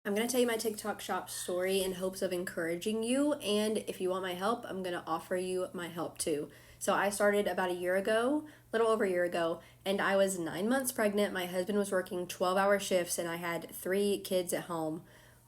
I'm going to tell you my TikTok shop story in hopes of encouraging you. And if you want my help, I'm going to offer you my help too. So I started about a year ago, a little over a year ago, and I was 9 months pregnant. My husband was working 12-hour shifts, and I had three kids at home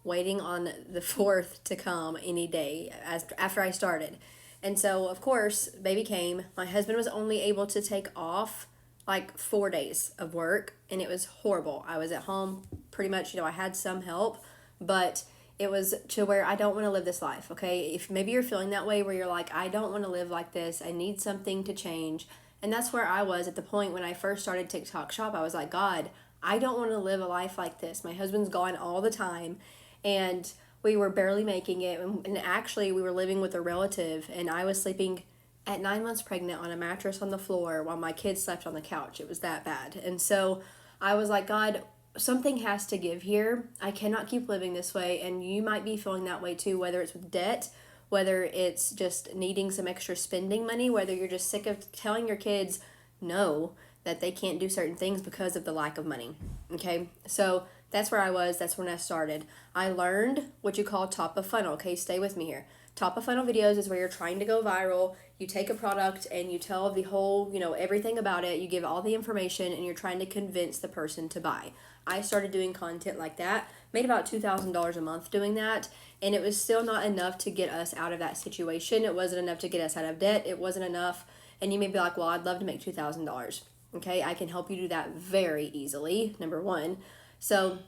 waiting on the fourth to come any day after I started. And so, of course, baby came. My husband was only able to take off like 4 days of work, and it was horrible. I was at home pretty much, I had some help, but it was to where I don't want to live this life, okay? If maybe you're feeling that way where you're like, I don't want to live like this, I need something to change. And that's where I was at the point when I first started TikTok Shop. I was like, God, I don't want to live a life like this. My husband's gone all the time, and we were barely making it. And actually, we were living with a relative, and I was sleeping at 9 months pregnant on a mattress on the floor while my kids slept on the couch. It was that bad. And so I was like, God, something has to give here. I cannot keep living this way. And you might be feeling that way too, whether it's with debt, whether it's just needing some extra spending money, whether you're just sick of telling your kids no, that they can't do certain things because of the lack of money. Okay, so that's where I was. That's when I started. I learned what you call top of funnel. Okay, stay with me here. Top of funnel videos is where you're trying to go viral. You take a product and you tell the whole, everything about it. You give all the information and you're trying to convince the person to buy. I started doing content like that, made about $2,000 a month doing that, and it was still not enough to get us out of that situation. It wasn't enough to get us out of debt. It wasn't enough. And you may be like, well, I'd love to make $2,000. Okay, I can help you do that very easily, number one. So,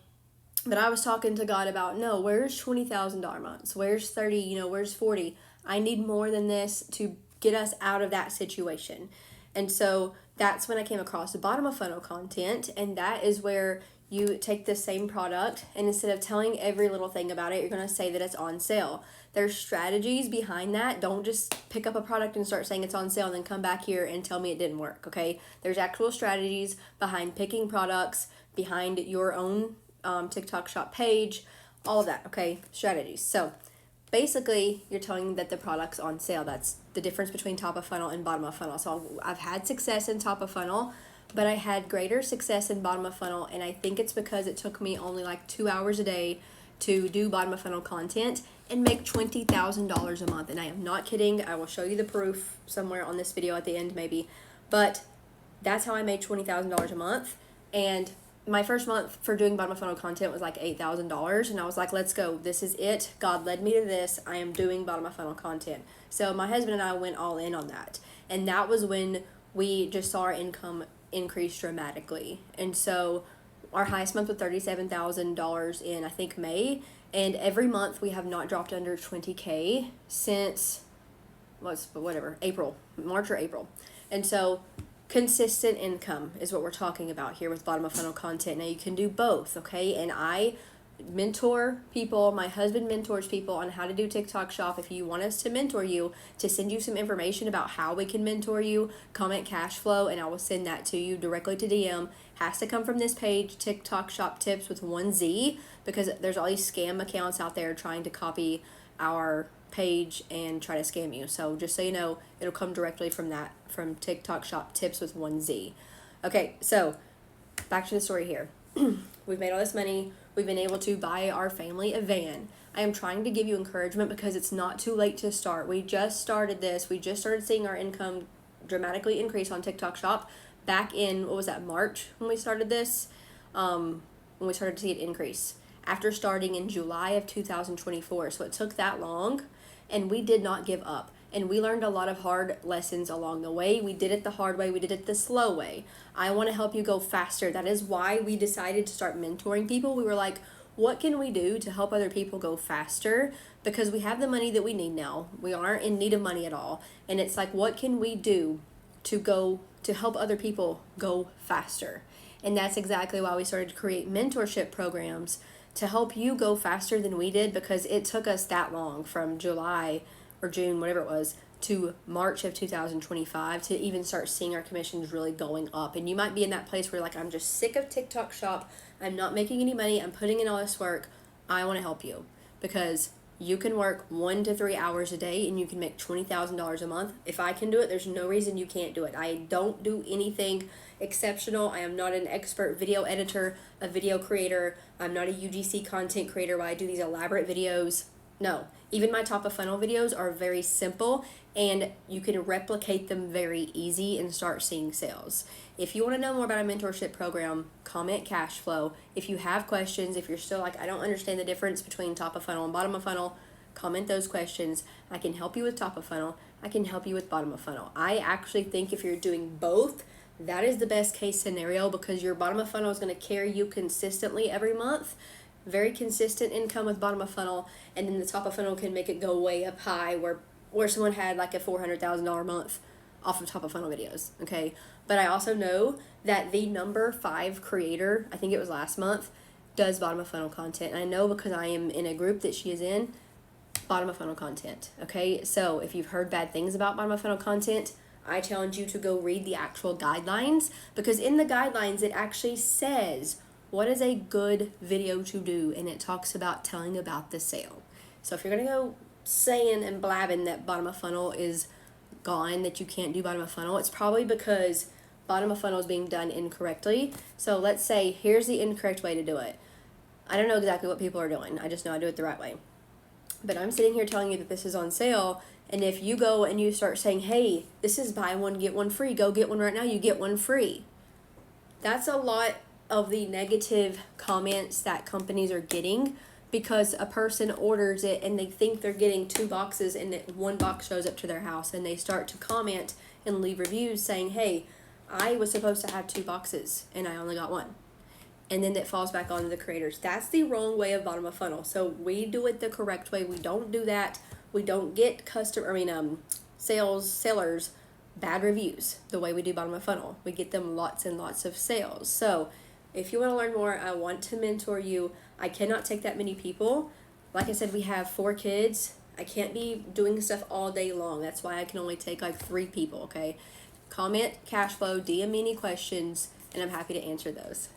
but I was talking to God about, no, where's $20,000 months? Where's 30, where's 40? I need more than this to get us out of that situation. And so that's when I came across the bottom of funnel content, and that is where you take the same product, and instead of telling every little thing about it, you're going to say that it's on sale. There's strategies behind that. Don't just pick up a product and start saying it's on sale and then come back here and tell me it didn't work, okay? There's actual strategies behind picking products, behind your own TikTok shop page, all of that, okay? Strategies. So basically, you're telling that the product's on sale. That's the difference between top of funnel and bottom of funnel. So I've had success in top of funnel, but I had greater success in bottom of funnel, and I think it's because it took me only like 2 hours a day to do bottom of funnel content and make $20,000 a month. And I am not kidding. I will show you the proof somewhere on this video at the end maybe, but that's how I made $20,000 a month. And my first month for doing bottom of funnel content was like $8,000, and I was like, let's go. This is it. God led me to this. I am doing bottom of funnel content. So my husband and I went all in on that. And that was when we just saw our income increase dramatically. And so our highest month was $37,000 in, I think, May. And every month we have not dropped under 20K since, April, March or April. And so consistent income is what we're talking about here with bottom of funnel content. Now you can do both, okay? And I mentor people. My husband mentors people on how to do TikTok shop. If you want us to mentor you, to send you some information about how we can mentor you, comment cash flow, and I will send that to you directly to DM. Has to come from this page, TikTok shop tips with 1Z, because there's all these scam accounts out there trying to copy our page and try to scam you. So just so you know, it'll come directly from that, from TikTok shop tips with 1Z. Okay, so back to the story here. We've made all this money. We've been able to buy our family a van. I am trying to give you encouragement because it's not too late to start. We just started this. We just started seeing our income dramatically increase on TikTok shop back in, March when we started this, when we started to see it increase after starting in July of 2024. So it took that long, and we did not give up. And we learned a lot of hard lessons along the way. We did it the hard way. We did it the slow way. I want to help you go faster. That is why we decided to start mentoring people. We were like, what can we do to help other people go faster? Because we have the money that we need now. We aren't in need of money at all. And it's like, what can we do to help other people go faster? And that's exactly why we started to create mentorship programs to help you go faster than we did, because it took us that long, from July or June, whatever it was, to March of 2025 to even start seeing our commissions really going up. And you might be in that place where you're like, I'm just sick of TikTok shop. I'm not making any money. I'm putting in all this work. I want to help you, because You can work 1 to 3 hours a day and you can make $20,000 a month. If I can do it, there's no reason you can't do it. I don't do anything exceptional. I am not an expert video editor, a video creator. I'm not a UGC content creator where I do these elaborate videos. No, even my top of funnel videos are very simple and you can replicate them very easy and start seeing sales. If you want to know more about a mentorship program, comment cash flow. If you have questions, if you're still like, I don't understand the difference between top of funnel and bottom of funnel, comment those questions. I can help you with top of funnel. I can help you with bottom of funnel. I actually think if you're doing both, that is the best case scenario because your bottom of funnel is going to carry you consistently every month. Very consistent income with bottom of funnel, and then the top of funnel can make it go way up high where someone had like a $400,000 month off of top of funnel videos. Okay, but I also know that the number 5 creator, I think it was last month, does bottom of funnel content. And I know because I am in a group that she is in, bottom of funnel content. Okay, so if you've heard bad things about bottom of funnel content, I challenge you to go read the actual guidelines, because in the guidelines it actually says what is a good video to do, and it talks about telling about the sale. So if you're going to go saying and blabbing that bottom of funnel is gone, that you can't do bottom of funnel, it's probably because bottom of funnel is being done incorrectly. So let's say here's the incorrect way to do it. I don't know exactly what people are doing. I just know I do it the right way. But I'm sitting here telling you that this is on sale, and if you go and you start saying, hey, this is buy one, get one free, go get one right now, you get one free. That's a lot of the negative comments that companies are getting because a person orders it and they think they're getting 2 boxes and one box shows up to their house, and they start to comment and leave reviews saying, hey, I was supposed to have 2 boxes and I only got 1. And then it falls back onto the creators. That's the wrong way of bottom of funnel. So we do it the correct way. We don't do that. We don't get sellers bad reviews the way we do bottom of funnel. We get them lots and lots of sales. So if you want to learn more, I want to mentor you. I cannot take that many people. Like I said, we have 4 kids. I can't be doing stuff all day long. That's why I can only take like 3 people, okay? Comment cash flow, DM me any questions, and I'm happy to answer those.